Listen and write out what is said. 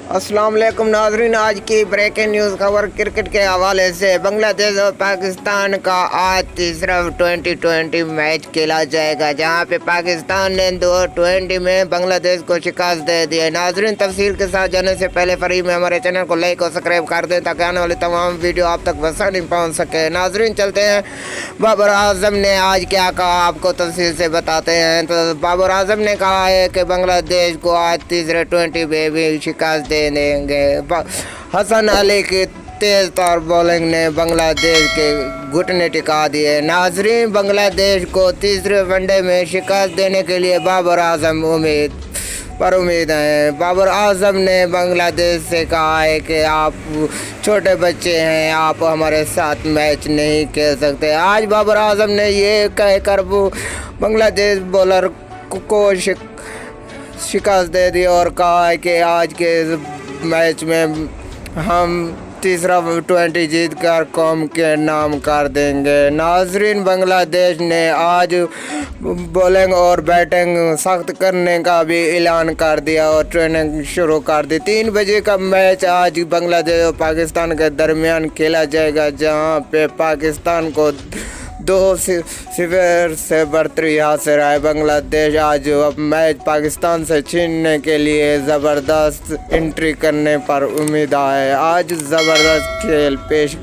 अस्सलाम वालेकुम नाज़रीन, आज की ब्रेकिंग न्यूज़ खबर क्रिकेट के हवाले से। बांग्लादेश और पाकिस्तान का आज तीसरा T20 मैच खेला जाएगा, जहां पे पाकिस्तान ने 2-20 में बांग्लादेश को शिकस्त दे दी है। नाज़रीन, तफसील के साथ जाने से पहले फ्री में हमारे चैनल को लाइक और सब्सक्राइब कर दें ताकि आने वाली तमाम वीडियो आप तक आसानी पहुँच सके। नाज़रीन, चलते हैं बाबर आजम ने आज क्या कहा, आपको तफसील से बताते हैं। तो बाबर आजम ने कहा है कि बांग्लादेश को आज तीसरे T20 में भी शिकस्त दे देंगे। हसन अली की तेज तार बॉलिंग ने बांग्लादेश के घुटने टिका दिए। नाजरीन, बांग्लादेश को तीसरे वनडे में शिकस्त देने के लिए बाबर आजम उम्मीद है। बाबर आजम ने बांग्लादेश से कहा है कि आप छोटे बच्चे हैं, आप हमारे साथ मैच नहीं खेल सकते। आज बाबर आजम ने ये कहकर बांग्लादेश बॉलर को शिकस्त दे दी और कहा है कि आज के मैच में हम तीसरा T20 जीत कर कौम के नाम कर देंगे। नाजरीन, बांग्लादेश ने आज बॉलिंग और बैटिंग सख्त करने का भी ऐलान कर दिया और ट्रेनिंग शुरू कर दी। 3 बजे का मैच आज बांग्लादेश और पाकिस्तान के दरमियान खेला जाएगा, जहां पे पाकिस्तान को 2-0 से बढ़तरी हासिल है। बांग्लादेश आज मैच पाकिस्तान से छीनने के लिए ज़बरदस्त एंट्री करने पर उम्मीद है। आज ज़बरदस्त खेल पेश